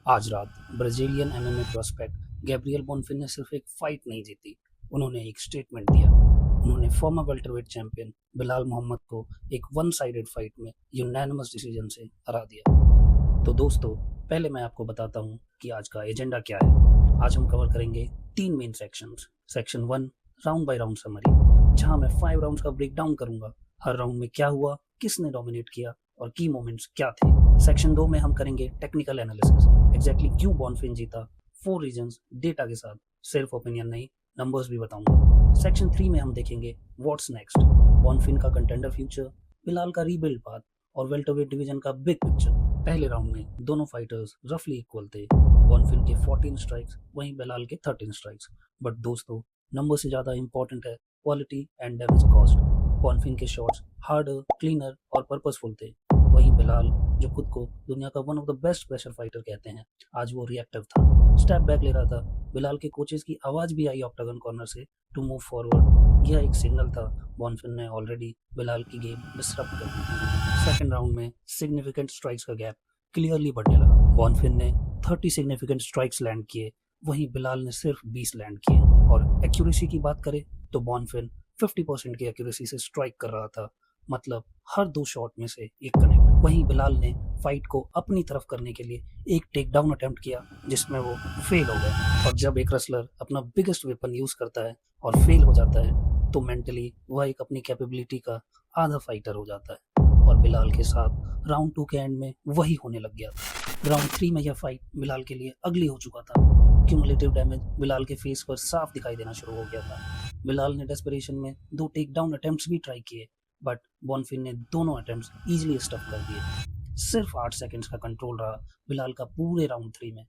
आज रात Brazilian MMA prospect Gabriel बॉनफिन ने सिर्फ एक फाइट नहीं जीती, उन्होंने एक स्टेटमेंट दिया। उन्होंने former welterweight champion Belal Muhammad को एक वन साइडेड फाइट में यूनानिमस डिसीजन से हरा दिया। तो दोस्तों, पहले मैं आपको बताता हूँ कि आज का एजेंडा क्या है। आज हम कवर करेंगे 3 main sections. Section 1 round bye round summary, जहाँ मैं 5 राउंड्स का ब्रेक डाउन करूंगा, हर राउंड में क्या हुआ, किसने डोमिनेट किया और की मोमेंट्स क्या थे। सेक्शन 2 में हम करेंगे टेक्निकल एनालिसिस, एग्जैक्टली क्यों बॉनफिन जीता, 4 रीजंस डेटा के साथ, सिर्फ ओपिनियन नहीं, नंबर्स भी बताऊंगा। सेक्शन 3 में हम देखेंगे व्हाट्स नेक्स्ट, बॉनफिन का कंटेंडर फ्यूचर, बिलाल का रीबिल्ड पाथ और वेल्टरवेट डिवीजन का बिग पिक्चर। पहले राउंड में दोनों फाइटर्स रफली इक्वल थे, बॉनफिन के 14 स्ट्राइक्स वहीं बिलाल के 13 स्ट्राइक्स। बट दोस्तों, नंबर से ज़्यादा इंपॉर्टेंट है क्वालिटी एंड डैमेज कॉस्ट। बॉनफिन के शॉट्स हार्डर, क्लीनर और पर्पसफुल थे, वहीं बिलाल, जो खुद को दुनिया का one of the best pressure fighter कहते हैं, आज वो रिएक्टिव था, स्टेप बैक ले रहा था। बिलाल के कोचेस की आवाज़ भी आई ऑक्टागन कॉर्नर से टू मूव फॉरवर्ड। यह एक सिग्नल था बॉनफिन ने ऑलरेडी बिलाल की गेम डिसरप्ट कर दी थी। सेकेंड राउंड में सिग्निफिकेंट स्ट्राइक्स का गैप क्लियरली बढ़ने लगा। बॉनफिन ने 30 सिग्निफिकेंट स्ट्राइक्स लैंड किए, वहीं बिलाल ने सिर्फ 20 लैंड किए। और एक्यूरेसी की बात करें तो बॉनफिन 50% की एक्यूरेसी से स्ट्राइक कर रहा था, मतलब हर 2 शॉट में से एक कनेक्ट। वहीं बिलाल ने फाइट को अपनी तरफ करने के लिए एक टेक डाउन अटेम्प्ट किया, जिसमें वो फेल हो गया। और जब एक रेसलर अपना बिगेस्ट वेपन यूज करता है और फेल हो जाता है, तो मेंटली वह एक अपनी कैपेबिलिटी का आधा फाइटर हो जाता है। और बिलाल के साथ राउंड 2 के एंड में वही होने लग गया था। राउंड 3 में यह फाइट बिलाल के लिए अगली हो चुका था। क्यूमुलेटिव डैमेज बिलाल के फेस पर साफ दिखाई देना शुरू हो गया था। बिलाल ने डेस्परेशन में 2 टेक डाउन अटेम्प्ट्स भी ट्राई किए, बट बॉनफिन ने दोनों अटेम्प्ट्स इजीली स्टफ कर दिए। सिर्फ 8 सेकंड्स का कंट्रोल रहा बिलाल का पूरे राउंड 3 में।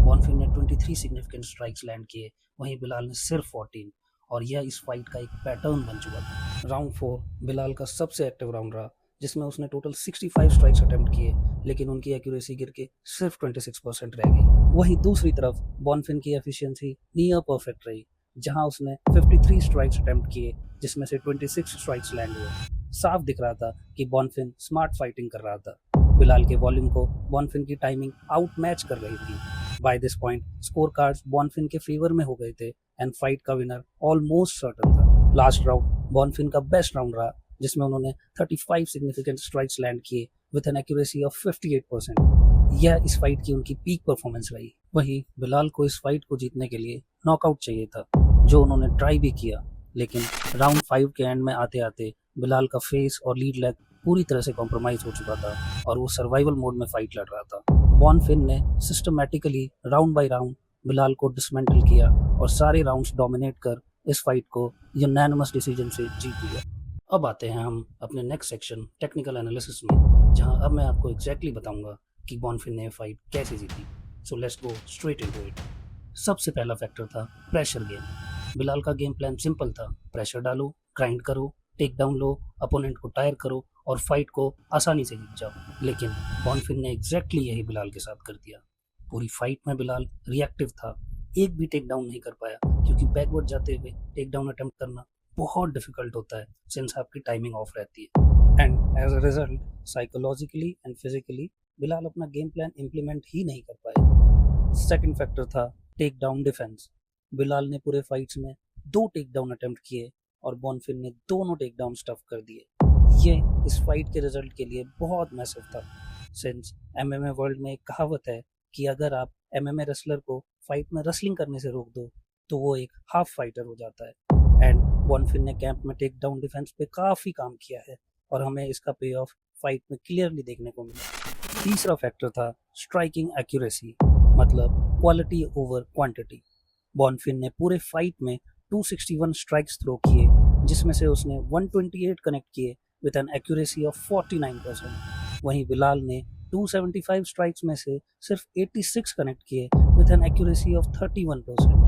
बॉनफिन ने 23 सिग्निफिकेंट स्ट्राइक्स लैंड किए, वहीं बिलाल ने सिर्फ 14। और यह इस फाइट का एक पैटर्न बन चुका था। राउंड 4 बिलाल का सबसे एक्टिव राउंड रहा, जिसमें उसने टोटल 65 स्ट्राइक्स अटेम्प्ट किए, लेकिन उनकी एक्यूरेसी गिर के सिर्फ 26% रह गई। वहीं दूसरी तरफ बॉनफिन की एफिशिएंसी नियर परफेक्ट रही, जहां उसने 53 स्ट्राइक्स अटेम्प्ट किए, जिसमें से 26 स्ट्राइक्स लैंड हुए। साफ दिख रहा था कि बॉनफिन स्मार्ट फाइटिंग कर रहा था। बिलाल के वॉल्यूम को बॉनफिन की टाइमिंग आउट मैच कर रही थी। By this point score cards Bonfim के फेवर में हो गए थे एंड फाइट का विनर ऑलमोस्ट सर्टन था। लास्ट राउंड बॉनफिन का बेस्ट राउंड रहा, जिसमें उन्होंने 35 सिग्निफिकेंट स्ट्राइक्स लैंड किए विद एन एक्यूरेसी ऑफ 58%। यह इस फाइट की उनकी पीक परफॉर्मेंस रही। वहीं बिलाल को इस फाइट को जीतने के लिए नॉकआउट चाहिए था, जो उन्होंने ट्राई भी किया, लेकिन राउंड 5 के एंड में आते आते बिलाल का फेस और लीड लेग पूरी तरह से कॉम्प्रोमाइज हो चुका था और वो सर्वाइवल मोड में फाइट लड़ रहा था। बॉनफिन ने systematically round bye round Bilal को डिसमेंटल किया और सारे राउंड्स डोमिनेट कर इस फाइट को यूनानिमस डिसीजन से जीत लिया। अब आते हैं हम अपने नेक्स्ट सेक्शन टेक्निकल एनालिसिस में, जहां अब मैं आपको एग्जैक्टली बताऊंगा कि बॉनफिन ने फाइट कैसे जीती। So let's go straight into it. सबसे पहला फैक्टर था प्रेशर गेम। बिलाल का गेम प्लान सिंपल था, प्रेशर डालो, ग्राइंड करो, टेक डाउन लो, अपोनेंट को टायर करो और फाइट को आसानी से जीत जाओ। लेकिन बॉनफिन ने एग्जैक्टली यही बिलाल के साथ कर दिया। पूरी फाइट में बिलाल रिएक्टिव था, एक भी टेक डाउन नहीं कर पाया, क्योंकि बैकवर्ड जाते हुए टेक डाउन अटेम्प्ट करना बहुत डिफिकल्ट होता है सिंस आपकी टाइमिंग ऑफ रहती है। And as a result psychologically and physically Belal अपना गेम प्लान इम्प्लीमेंट ही नहीं कर पाए। सेकंड फैक्टर था टेक डाउन डिफेंस। बिलाल ने पूरे फाइट्स में 2 टेक डाउन अटेम्प्ट किए और बॉनफिन ने दोनों टेक डाउन स्टफ कर दिए। ये इस फाइट के रिजल्ट के लिए बहुत मैसिव था, सिंस एमएमए वर्ल्ड में एक कहावत है कि अगर आप एमएमए रेसलर को फाइट में रेसलिंग करने से रोक दो, तो वो एक हाफ फाइटर हो जाता है। एंड बॉनफिन ने कैंप में टेक डाउन डिफेंस पे काफ़ी काम किया है और हमें इसका पे ऑफ फाइट में क्लियरली देखने को मिला। तीसरा फैक्टर था स्ट्राइकिंग एक्यूरेसी, मतलब क्वालिटी ओवर क्वांटिटी। बॉनफिन ने पूरे फाइट में 261 स्ट्राइक्स थ्रो किए, जिसमें से उसने 128 कनेक्ट किए विद एन एक्यूरेसी ऑफ 49%। वहीं बिलाल ने 275 स्ट्राइक्स में से सिर्फ 86 कनेक्ट किए विद एन एक्यूरेसी ऑफ 31%।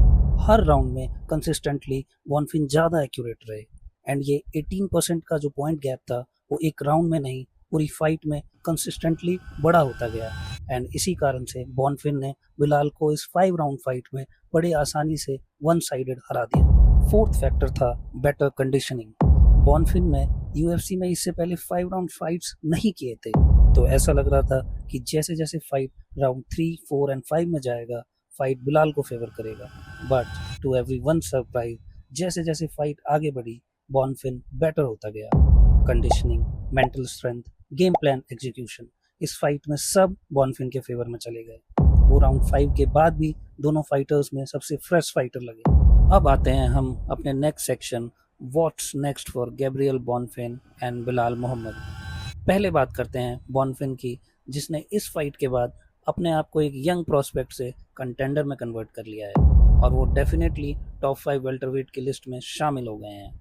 हर राउंड में कंसिस्टेंटली बॉनफिन ज़्यादा एक्यूरेट रहे एंड ये 18% का जो पॉइंट गैप था, वो एक राउंड में नहीं, पूरी फाइट में कंसिस्टेंटली बड़ा होता गया। एंड इसी कारण से बॉनफिन ने बिलाल को इस 5 राउंड फाइट में बड़े आसानी से वन साइडेड हरा दिया। फोर्थ फैक्टर था बेटर कंडीशनिंग। बॉनफिन ने यूएफसी में इससे पहले 5 राउंड फाइट्स नहीं किए थे, तो ऐसा लग रहा था कि जैसे जैसे फाइट राउंड 3, 4 एंड 5 में जाएगा, फाइट बिलाल को फेवर करेगा। बट टू एवरीवन सरप्राइज, जैसे जैसे फाइट आगे बढ़ी, बॉनफिन बेटर होता गया। Conditioning, mental strength, game plan execution, इस फाइट में सब बॉनफिन के फेवर में चले गए। वो राउंड 5 के बाद भी दोनों फाइटर्स में सबसे फ्रेश फाइटर लगे। अब आते हैं हम अपने next section, what's next for Gabriel Bonfim and Belal Muhammad. पहले बात करते हैं बॉनफिन की, जिसने इस फाइट के बाद अपने आप को एक यंग प्रोस्पेक्ट से कंटेंडर में कन्वर्ट कर लिया है और वो डेफिनेटली टॉप 5 वेल्टरवेट की लिस्ट में शामिल हो गए हैं।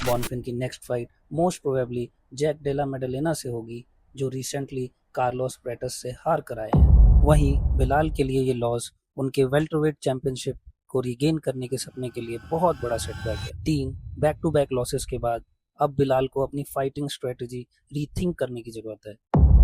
बॉनफिन की next fight most probably Jack Della Maddalena से होगी, जो रिसेंटली कार्लोस प्रेटस से हार कर आए हैं। वहीं बिलाल के लिए ये लॉस उनके वेल्टरवेट चैंपियनशिप को रिगेन करने के सपने के लिए बहुत बड़ा सेटबैक है। 3 बैक टू बैक लॉसेस के बाद अब बिलाल को अपनी फाइटिंग स्ट्रेटजी रीथिंक करने की जरूरत है।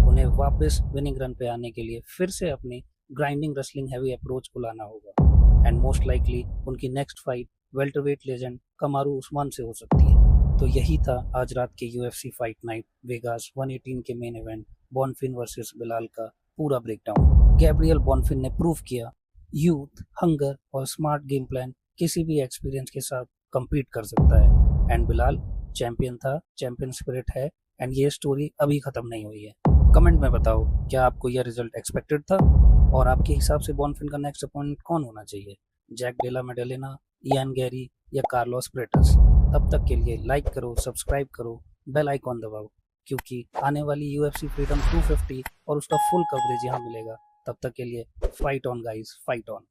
उन्हें वापस विनिंग रन पे आने के लिए फिर से अपनी ग्राइंडिंग रेसलिंग हैवी अप्रोच को लाना होगा एंड मोस्ट लाइकली उनकी next fight welterweight legend कमारू Usman से हो सकती है। तो यही था आज रात के यूएफसी फाइट नाइट वेगास 118 के मेन इवेंट बॉनफिन वर्सेस बिलाल का पूरा ब्रेकडाउन। गैब्रियल बॉनफिन ने प्रूव किया यूथ, हंगर और स्मार्ट गेम प्लान किसी भी एक्सपीरियंस के साथ compete कर सकता है एंड बिलाल चैंपियन था, चैंपियन स्पिरिट है एंड ये स्टोरी अभी खत्म नहीं हुई है। कमेंट में बताओ क्या आपको यह रिजल्ट एक्सपेक्टेड था और आपके हिसाब से बॉनफिन का नेक्स्ट अपोनेंट कौन होना चाहिए, जैक डेला मेडलेना, इयान गैरी या कार्लोस प्रेटस। तब तक के लिए लाइक करो, सब्सक्राइब करो, बेल आइकॉन दबाओ, क्योंकि आने वाली यूएफसी फ्रीडम 250 और उसका फुल कवरेज यहाँ मिलेगा। तब तक के लिए fight on guys, fight on.